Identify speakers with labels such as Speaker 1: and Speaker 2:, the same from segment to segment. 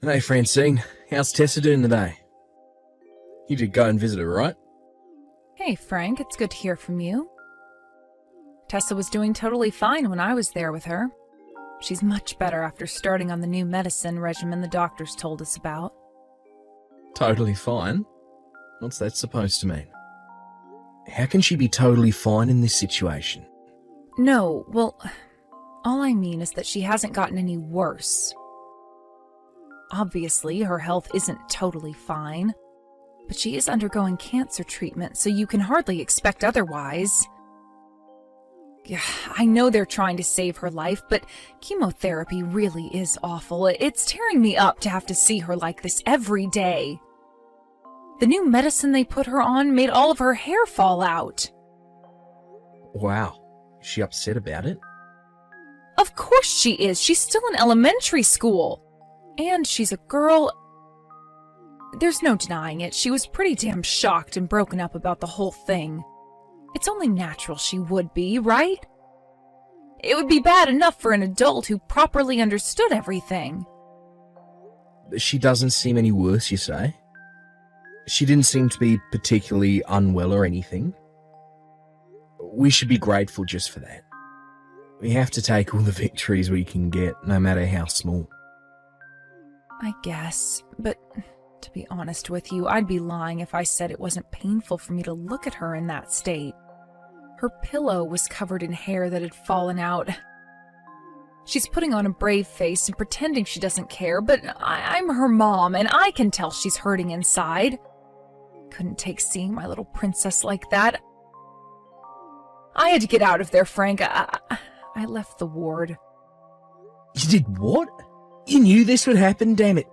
Speaker 1: Hey Francine, how's Tessa doing today? You did go and visit her, right?
Speaker 2: Hey Frank, it's good to hear from you. Tessa was doing totally fine when I was there with her. She's much better after starting on the new medicine regimen the doctors told us about.
Speaker 1: Totally fine? What's that supposed to mean? How can she be totally fine in this situation?
Speaker 2: No, well, all I mean is that she hasn't gotten any worse. Obviously, her health isn't totally fine, but she is undergoing cancer treatment, so you can hardly expect otherwise. Yeah, I know they're trying to save her life, but chemotherapy really is awful. It's tearing me up to have to see her like this every day. The new medicine they put her on made all of her hair fall out.
Speaker 1: Wow, is she upset about it?
Speaker 2: Of course she is. She's still in elementary school. And she's a girl. There's no denying it. She was pretty damn shocked and broken up about the whole thing. It's only natural she would be, right? It would be bad enough for an adult who properly understood everything.
Speaker 1: She doesn't seem any worse, you say? She didn't seem to be particularly unwell or anything. We should be grateful just for that. We have to take all the victories we can get, no matter how small.
Speaker 2: I guess, but to be honest with you, I'd be lying if I said it wasn't painful for me to look at her in that state. Her pillow was covered in hair that had fallen out. She's putting on a brave face and pretending she doesn't care, but I'm her mom, and I can tell she's hurting inside. Couldn't take seeing my little princess like that. I had to get out of there, Frank. I left the ward.
Speaker 1: You did what? You knew this would happen, damn it.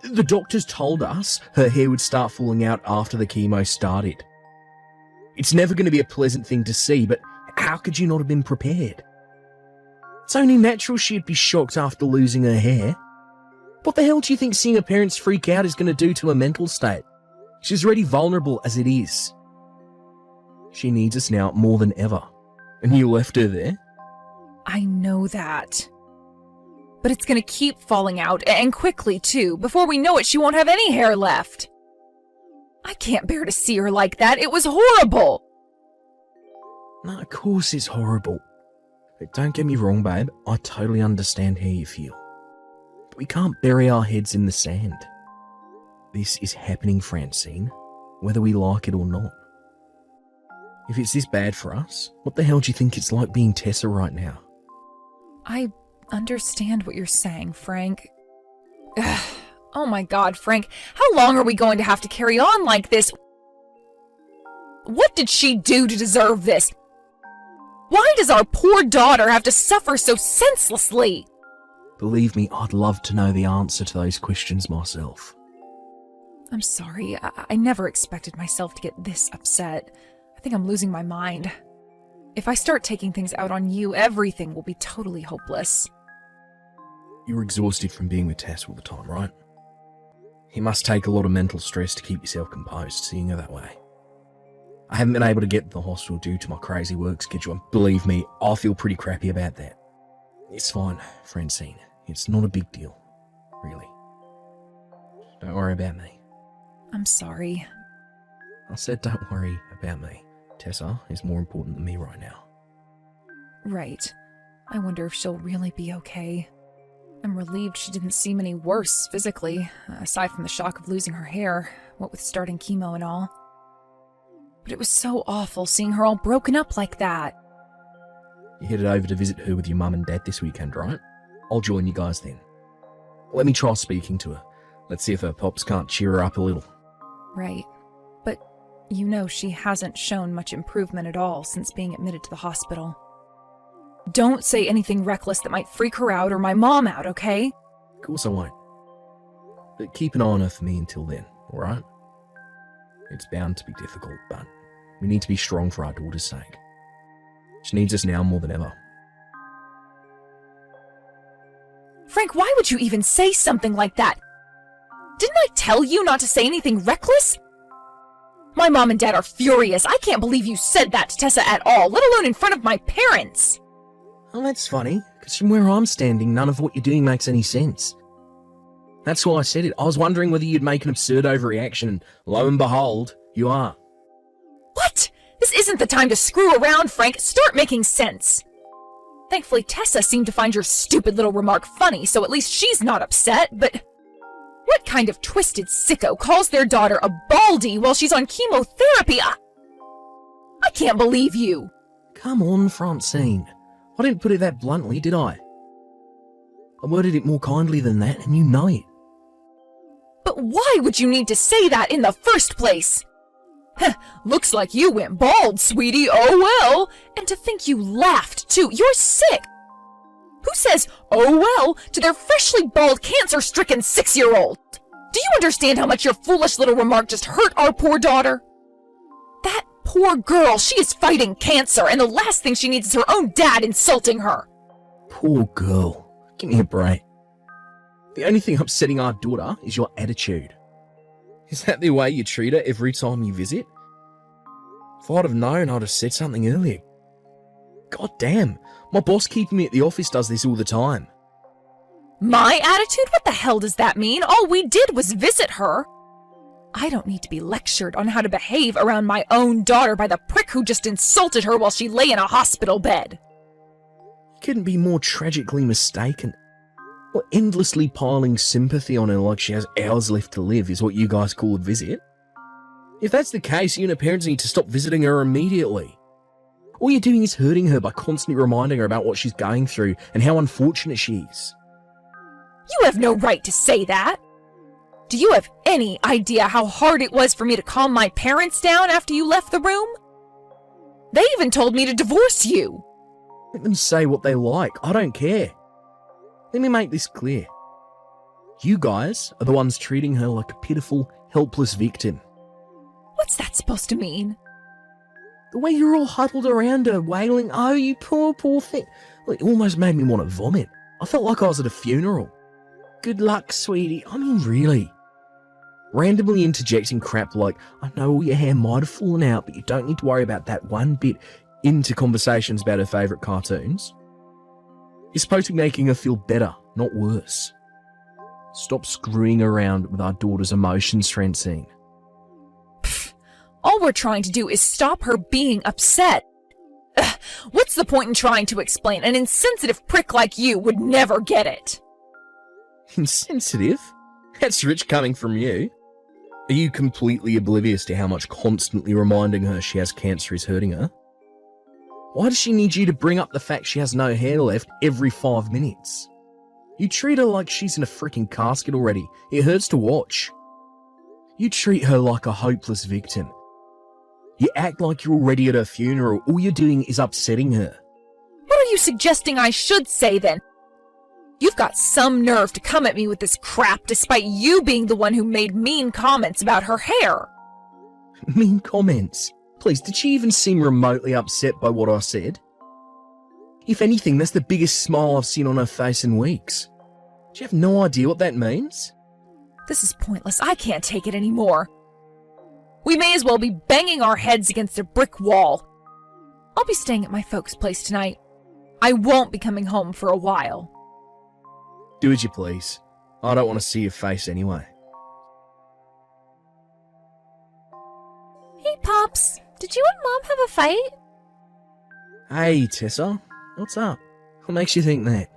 Speaker 1: The doctors told us her hair would start falling out after the chemo started. It's never going to be a pleasant thing to see, but how could you not have been prepared? It's only natural she'd be shocked after losing her hair. What the hell do you think seeing her parents freak out is going to do to her mental state? She's already vulnerable as it is. She needs us now more than ever. And you left her there?
Speaker 2: I know that. But it's gonna keep falling out, and quickly too. Before we know it, she won't have any hair left. I can't bear to see her like that. It was horrible.
Speaker 1: No, of course it's horrible. But don't get me wrong, babe. I totally understand how you feel. But we can't bury our heads in the sand. This is happening, Francine, whether we like it or not. If it's this bad for us, what the hell do you think it's like being Tessa right now?
Speaker 2: I understand what you're saying, Frank. Ugh. Oh my God, Frank. How long are we going to have to carry on like this? What did she do to deserve this? Why does our poor daughter have to suffer so senselessly?
Speaker 1: Believe me, I'd love to know the answer to those questions myself.
Speaker 2: I'm sorry. I never expected myself to get this upset. I think I'm losing my mind. If I start taking things out on you, everything will be totally hopeless.
Speaker 1: You're exhausted from being with Tess all the time, right? It must take a lot of mental stress to keep yourself composed, seeing her that way. I haven't been able to get to the hospital due to my crazy work schedule, and believe me, I feel pretty crappy about that. It's fine, Francine. It's not a big deal, really. Don't worry about me.
Speaker 2: I'm sorry.
Speaker 1: I said don't worry about me. Tessa is more important than me right now.
Speaker 2: Right. I wonder if she'll really be okay. I'm relieved she didn't seem any worse physically, aside from the shock of losing her hair, what with starting chemo and all. But it was so awful seeing her all broken up like that.
Speaker 1: You headed over to visit her with your mum and dad this weekend, right? I'll join you guys then. Let me try speaking to her. Let's see if her pops can't cheer her up a little.
Speaker 2: Right. But you know she hasn't shown much improvement at all since being admitted to the hospital. Don't say anything reckless that might freak her out or my mom out, okay?
Speaker 1: Of course I won't. But keep an eye on her for me until then, alright? It's bound to be difficult, but we need to be strong for our daughter's sake. She needs us now more than ever.
Speaker 2: Frank, why would you even say something like that? Didn't I tell you not to say anything reckless? My mom and dad are furious. I can't believe you said that to Tessa at all, let alone in front of my parents.
Speaker 1: Oh, that's funny, because from where I'm standing, none of what you're doing makes any sense. That's why I said it. I was wondering whether you'd make an absurd overreaction, and lo and behold, you are.
Speaker 2: What? This isn't the time to screw around, Frank. Start making sense. Thankfully, Tessa seemed to find your stupid little remark funny, so at least she's not upset, but what kind of twisted sicko calls their daughter a baldy while she's on chemotherapy? I can't believe you.
Speaker 1: Come on, Francine. I didn't put it that bluntly, did I? I worded it more kindly than that, and you know it.
Speaker 2: But why would you need to say that in the first place? Looks like you went bald, sweetie. Oh well. And to think you laughed, too. You're sick. Who says, oh well, to their freshly bald, cancer-stricken 6-year-old? Do you understand how much your foolish little remark just hurt our poor daughter? That poor girl, she is fighting cancer, and the last thing she needs is her own dad insulting her.
Speaker 1: Poor girl. Give me a break. The only thing upsetting our daughter is your attitude. Is that the way you treat her every time you visit? If I'd have known, I'd have said something earlier. God damn, my boss keeping me at the office does this all the time.
Speaker 2: My attitude? What the hell does that mean? All we did was visit her. I don't need to be lectured on how to behave around my own daughter by the prick who just insulted her while she lay in a hospital bed.
Speaker 1: You couldn't be more tragically mistaken. Or endlessly piling sympathy on her like she has hours left to live is what you guys call a visit. If that's the case, you and her parents need to stop visiting her immediately. All you're doing is hurting her by constantly reminding her about what she's going through and how unfortunate she is.
Speaker 2: You have no right to say that. Do you have any idea how hard it was for me to calm my parents down after you left the room? They even told me to divorce you.
Speaker 1: Let them say what they like. I don't care. Let me make this clear. You guys are the ones treating her like a pitiful, helpless victim.
Speaker 2: What's that supposed to mean?
Speaker 1: The way you're all huddled around her, wailing, oh, you poor, poor thing. It almost made me want to vomit. I felt like I was at a funeral. Good luck, sweetie. I mean, really. Randomly interjecting crap like, I know all your hair might have fallen out, but you don't need to worry about that one bit, into conversations about her favourite cartoons. You're supposed to be making her feel better, not worse. Stop screwing around with our daughter's emotions, Francine.
Speaker 2: All we're trying to do is stop her being upset. Ugh, what's the point in trying to explain? An insensitive prick like you would never get it.
Speaker 1: Insensitive? That's rich coming from you. Are you completely oblivious to how much constantly reminding her she has cancer is hurting her? Why does she need you to bring up the fact she has no hair left every 5 minutes? You treat her like she's in a freaking casket already. It hurts to watch. You treat her like a hopeless victim. You act like you're already at her funeral. All you're doing is upsetting her.
Speaker 2: What are you suggesting I should say then? You've got some nerve to come at me with this crap despite you being the one who made mean comments about her hair.
Speaker 1: Mean comments? Please, did she even seem remotely upset by what I said? If anything, that's the biggest smile I've seen on her face in weeks. Do you have no idea what that means?
Speaker 2: This is pointless. I can't take it anymore. We may as well be banging our heads against a brick wall. I'll be staying at my folks' place tonight. I won't be coming home for a while.
Speaker 1: Do as you please. I don't want to see your face anyway.
Speaker 3: Hey, Pops. Did you and Mom have a fight?
Speaker 1: Hey, Tessa. What's up? What makes you think that?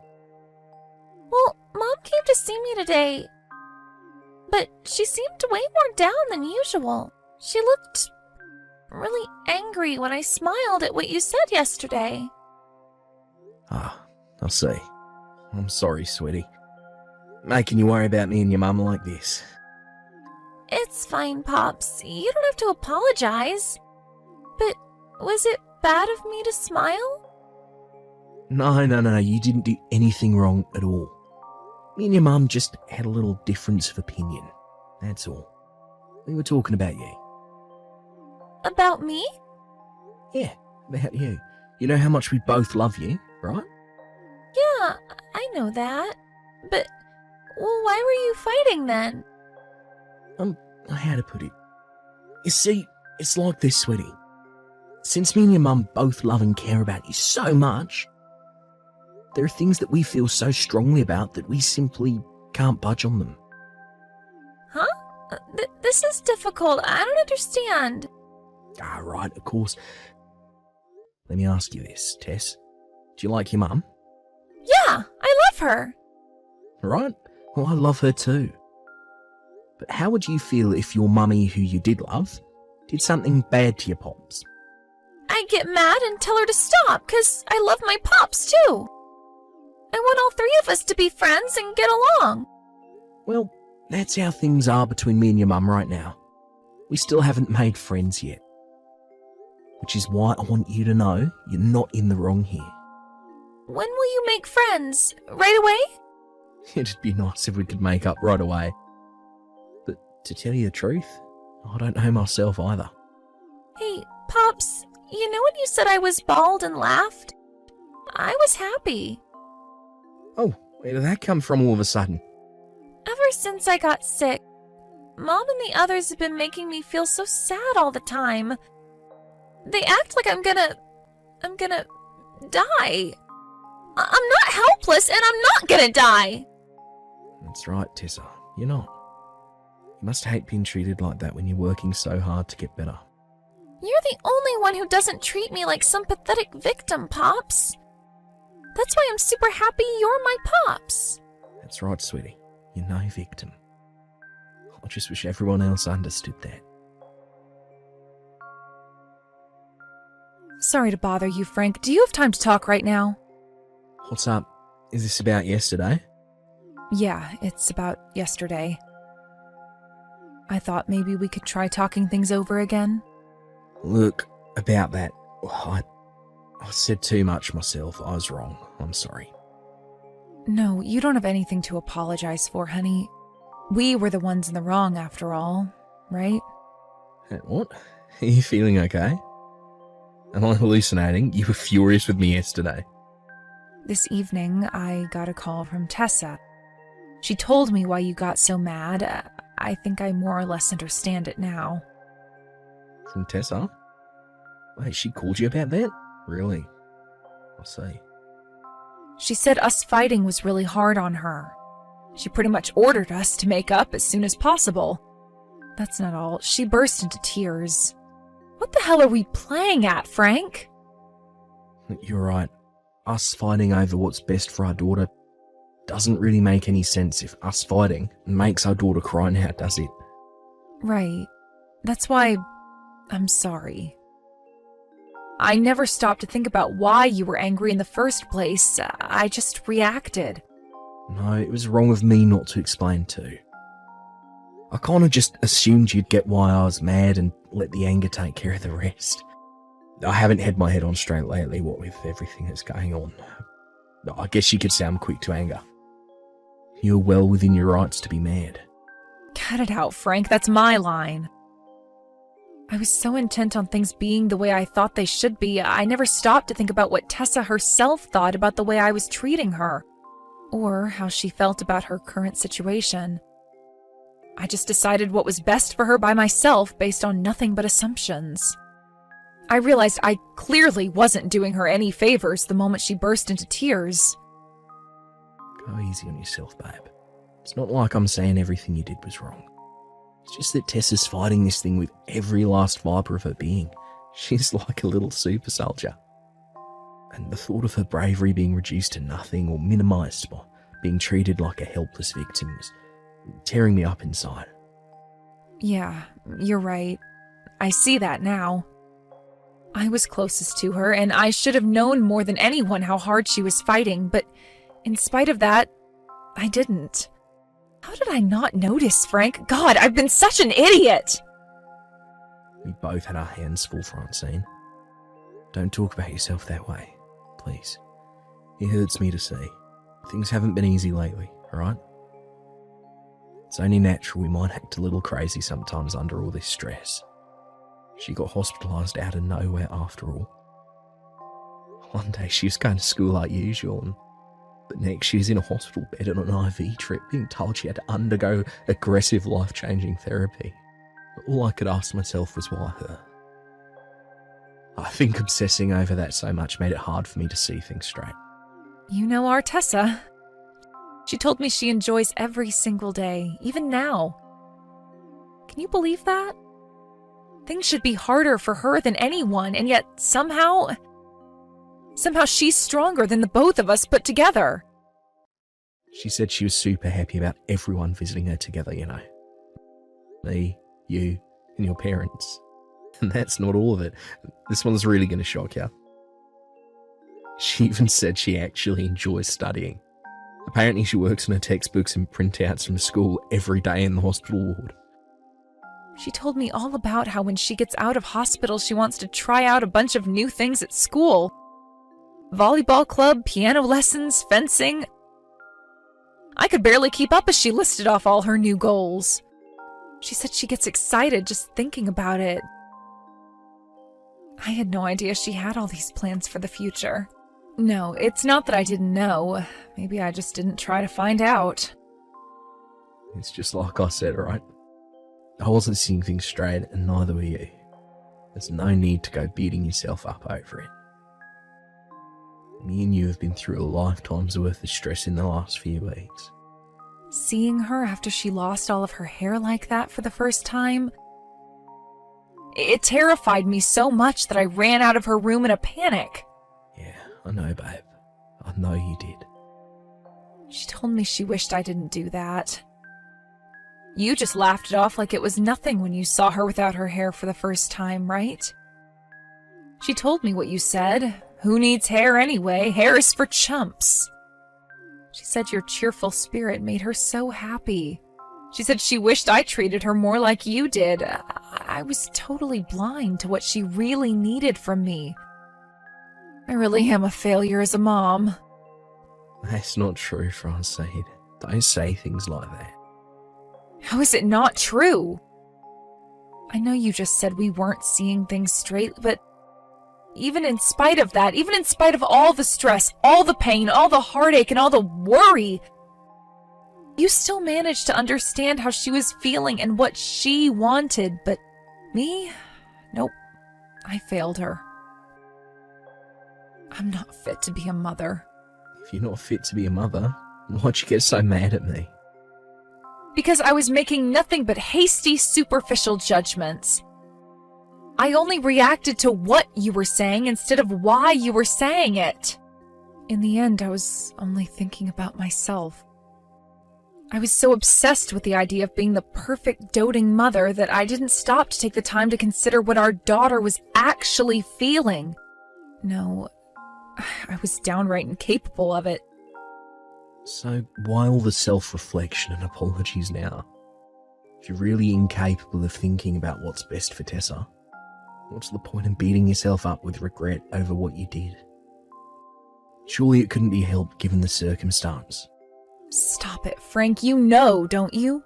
Speaker 3: Well, Mom came to see me today, but she seemed way more down than usual. She looked really angry when I smiled at what you said yesterday.
Speaker 1: Ah, I see. I'm sorry, sweetie. Making you worry about me and your mum like this.
Speaker 3: It's fine, Pops. You don't have to apologize. But was it bad of me to smile?
Speaker 1: No, you didn't do anything wrong at all. Me and your mum just had a little difference of opinion. That's all. We were talking about you.
Speaker 3: About me?
Speaker 1: Yeah, about you. You know how much we both love you, right?
Speaker 3: Yeah, I know that. But, well, why were you fighting then?
Speaker 1: How to put it? You see, it's like this, sweetie. Since me and your mum both love and care about you so much, there are things that we feel so strongly about that we simply can't budge on them.
Speaker 3: This is difficult. I don't understand.
Speaker 1: Ah, right, of course. Let me ask you this, Tess. Do you like your mum?
Speaker 3: Yeah, I love her.
Speaker 1: Right? Well, I love her too. But how would you feel if your mummy, who you did love, did something bad to your pops?
Speaker 3: I'd get mad and tell her to stop, 'cause I love my pops too. I want all three of us to be friends and get along.
Speaker 1: Well, that's how things are between me and your mum right now. We still haven't made friends yet. Which is why I want you to know you're not in the wrong here.
Speaker 3: When will you make friends? Right away?
Speaker 1: It'd be nice if we could make up right away. But to tell you the truth, I don't know myself either.
Speaker 3: Hey, Pops, you know when you said I was bald and laughed? I was happy.
Speaker 1: Oh, where did that come from all of a sudden?
Speaker 3: Ever since I got sick, Mom and the others have been making me feel so sad all the time. They act like I'm gonna die. I'm not helpless and I'm not gonna die.
Speaker 1: That's right, Tessa. You're not. You must hate being treated like that when you're working so hard to get better.
Speaker 3: You're the only one who doesn't treat me like some pathetic victim, Pops. That's why I'm super happy you're my Pops.
Speaker 1: That's right, sweetie. You're no victim. I just wish everyone else understood that.
Speaker 2: Sorry to bother you, Frank. Do you have time to talk right now?
Speaker 1: What's up? Is this about yesterday?
Speaker 2: Yeah, it's about yesterday. I thought maybe we could try talking things over again.
Speaker 1: Look, about that, I said too much myself. I was wrong. I'm sorry.
Speaker 2: No, you don't have anything to apologize for, honey. We were the ones in the wrong after all, right?
Speaker 1: What? Are you feeling okay? Am I hallucinating? You were furious with me yesterday.
Speaker 2: This evening, I got a call from Tessa. She told me why you got so mad. I think I more or less understand it now.
Speaker 1: From Tessa? Wait, she called you about that? Really? I see.
Speaker 2: She said us fighting was really hard on her. She pretty much ordered us to make up as soon as possible. That's not all. She burst into tears. What the hell are we playing at, Frank?
Speaker 1: You're right. Us fighting over what's best for our daughter doesn't really make any sense if us fighting makes our daughter cry now, does it?
Speaker 2: Right. That's why I'm sorry. I never stopped to think about why you were angry in the first place. I just reacted.
Speaker 1: No, it was wrong of me not to explain too. I kind of just assumed you'd get why I was mad and let the anger take care of the rest. I haven't had my head on straight lately, what with everything that's going on. I guess you could sound quick to anger. You're well within your rights to be mad.
Speaker 2: Cut it out, Frank. That's my line. I was so intent on things being the way I thought they should be, I never stopped to think about what Tessa herself thought about the way I was treating her, or how she felt about her current situation. I just decided what was best for her by myself based on nothing but assumptions. I realized I clearly wasn't doing her any favors the moment she burst into tears.
Speaker 1: Go easy on yourself, babe. It's not like I'm saying everything you did was wrong. It's just that Tessa's fighting this thing with every last fibre of her being. She's like a little super soldier. And the thought of her bravery being reduced to nothing or minimised by being treated like a helpless victim was tearing me up inside.
Speaker 2: Yeah, you're right. I see that now. I was closest to her, and I should have known more than anyone how hard she was fighting, but in spite of that, I didn't. How did I not notice, Frank? God, I've been such an idiot!
Speaker 1: We both had our hands full, Francine. Don't talk about yourself that way, please. It hurts me to see. Things haven't been easy lately, alright? It's only natural we might act a little crazy sometimes under all this stress. She got hospitalised out of nowhere after all. One day she was going to school like usual, and the next she was in a hospital bed on an IV trip being told she had to undergo aggressive life-changing therapy. All I could ask myself was why her. I think obsessing over that so much made it hard for me to see things straight.
Speaker 2: You know our Tessa. She told me she enjoys every single day, even now. Can you believe that? Things should be harder for her than anyone, and yet somehow she's stronger than the both of us put together.
Speaker 1: She said she was super happy about everyone visiting her together, you know. Me, you, and your parents. And that's not all of it. This one's really going to shock you. She even said she actually enjoys studying. Apparently she works on her textbooks and printouts from school every day in the hospital ward.
Speaker 2: She told me all about how when she gets out of hospital, she wants to try out a bunch of new things at school. Volleyball club, piano lessons, fencing. I could barely keep up as she listed off all her new goals. She said she gets excited just thinking about it. I had no idea she had all these plans for the future. No, it's not that I didn't know. Maybe I just didn't try to find out.
Speaker 1: It's just like I said, right? I wasn't seeing things straight, and neither were you. There's no need to go beating yourself up over it. Me and you have been through a lifetime's worth of stress in the last few weeks.
Speaker 2: Seeing her after she lost all of her hair like that for the first time, it terrified me so much that I ran out of her room in a panic.
Speaker 1: Yeah, I know, babe. I know you did.
Speaker 2: She told me she wished I didn't do that. You just laughed it off like it was nothing when you saw her without her hair for the first time, right? She told me what you said. Who needs hair anyway? Hair is for chumps. She said your cheerful spirit made her so happy. She said she wished I treated her more like you did. I was totally blind to what she really needed from me. I really am a failure as a mom.
Speaker 1: That's not true, Francine. Don't say things like that.
Speaker 2: How is it not true? I know you just said we weren't seeing things straight, but even in spite of that, even in spite of all the stress, all the pain, all the heartache, and all the worry, you still managed to understand how she was feeling and what she wanted, but me? Nope. I failed her. I'm not fit to be a mother.
Speaker 1: If you're not fit to be a mother, why'd you get so mad at me?
Speaker 2: Because I was making nothing but hasty, superficial judgments. I only reacted to what you were saying instead of why you were saying it. In the end, I was only thinking about myself. I was so obsessed with the idea of being the perfect doting mother that I didn't stop to take the time to consider what our daughter was actually feeling. No, I was downright incapable of it.
Speaker 1: So why all the self-reflection and apologies now? If you're really incapable of thinking about what's best for Tessa, what's the point in beating yourself up with regret over what you did? Surely it couldn't be helped given the circumstance.
Speaker 2: Stop it, Frank. You know, don't you?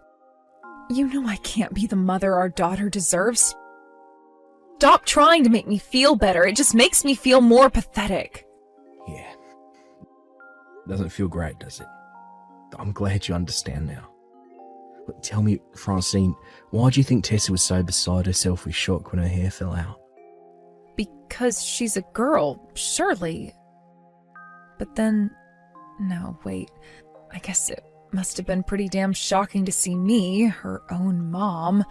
Speaker 2: You know I can't be the mother our daughter deserves. Stop trying to make me feel better. It just makes me feel more pathetic.
Speaker 1: Yeah. Doesn't feel great, does it? I'm glad you understand now. But tell me, Francine, why do you think Tessa was so beside herself with shock when her hair fell out?
Speaker 2: Because she's a girl, surely. But then... No, wait. I guess it must have been pretty damn shocking to see me, her own mom,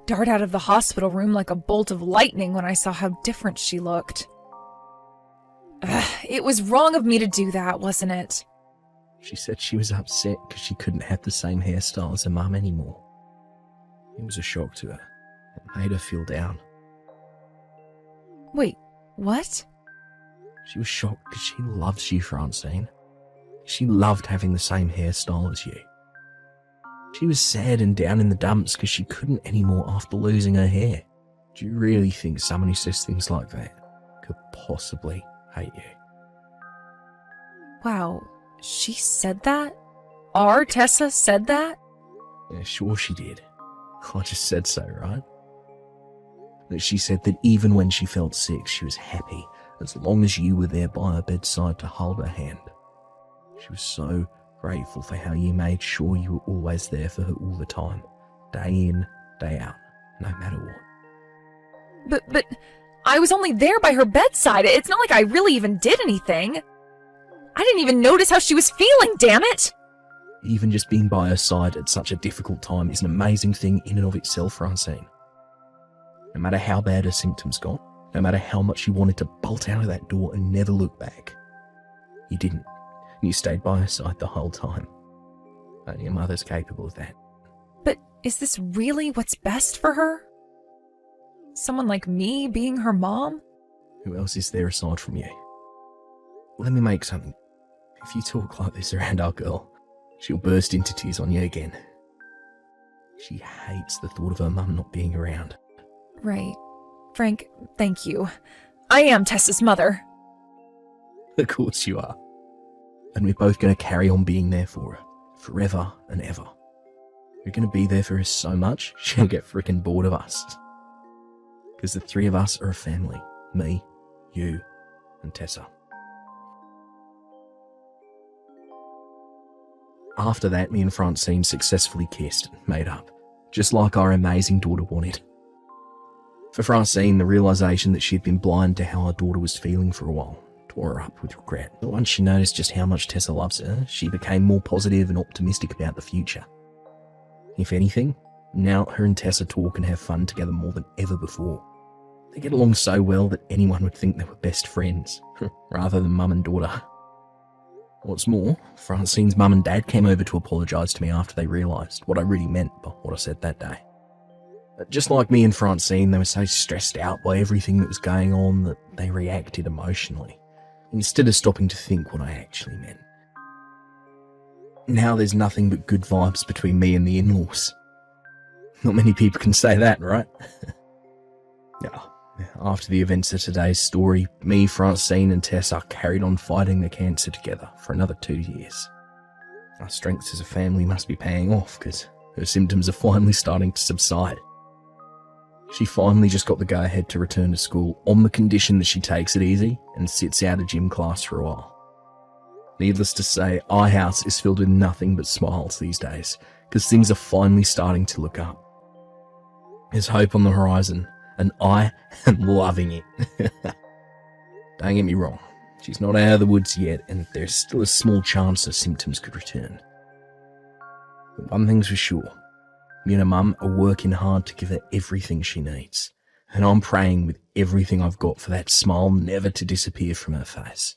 Speaker 2: dart out of the hospital room like a bolt of lightning when I saw how different she looked. It was wrong of me to do that, wasn't it?
Speaker 1: She said she was upset because she couldn't have the same hairstyle as her mum anymore. It was a shock to her. It made her feel down.
Speaker 2: Wait, what?
Speaker 1: She was shocked because she loves you, Francine. She loved having the same hairstyle as you. She was sad and down in the dumps because she couldn't anymore after losing her hair. Do you really think someone who says things like that could possibly hate you?
Speaker 2: Wow, she said that? Our Tessa said that?
Speaker 1: Yeah, sure she did. I just said so, right? That she said that even when she felt sick, she was happy as long as you were there by her bedside to hold her hand. She was so grateful for how you made sure you were always there for her all the time, day in, day out, no matter what.
Speaker 2: But I was only there by her bedside. It's not like I really even did anything. I didn't even notice how she was feeling, damn it!
Speaker 1: Even just being by her side at such a difficult time is an amazing thing in and of itself, Francine. No matter how bad her symptoms got, no matter how much you wanted to bolt out of that door and never look back, you didn't. And you stayed by her side the whole time. Only a mother's capable of that.
Speaker 2: But is this really what's best for her? Someone like me being her mom?
Speaker 1: Who else is there aside from you? Let me make something. If you talk like this around our girl, she'll burst into tears on you again. She hates the thought of her mum not being around.
Speaker 2: Right. Frank, thank you. I am Tessa's mother.
Speaker 1: Of course you are. And we're both going to carry on being there for her, forever and ever. We're going to be there for her so much, she'll get frickin' bored of us. Because the three of us are a family. Me, you, and Tessa. After that, me and Francine successfully kissed and made up, just like our amazing daughter wanted. For Francine, the realisation that she'd been blind to how her daughter was feeling for a while tore her up with regret. But once she noticed just how much Tessa loves her, she became more positive and optimistic about the future. If anything, now her and Tessa talk and have fun together more than ever before. They get along so well that anyone would think they were best friends, rather than mum and daughter. What's more, Francine's mum and dad came over to apologise to me after they realised what I really meant by what I said that day. But just like me and Francine, they were so stressed out by everything that was going on that they reacted emotionally, instead of stopping to think what I actually meant. Now there's nothing but good vibes between me and the in-laws. Not many people can say that, right? Yeah. After the events of today's story, me, Francine and Tessa carried on fighting the cancer together for another 2 years. Our strengths as a family must be paying off because her symptoms are finally starting to subside. She finally just got the go-ahead to return to school on the condition that she takes it easy and sits out a gym class for a while. Needless to say, our house is filled with nothing but smiles these days because things are finally starting to look up. There's hope on the horizon, and I am loving it. Don't get me wrong, she's not out of the woods yet, and there's still a small chance her symptoms could return. But one thing's for sure, me and her mum are working hard to give her everything she needs, and I'm praying with everything I've got for that smile never to disappear from her face.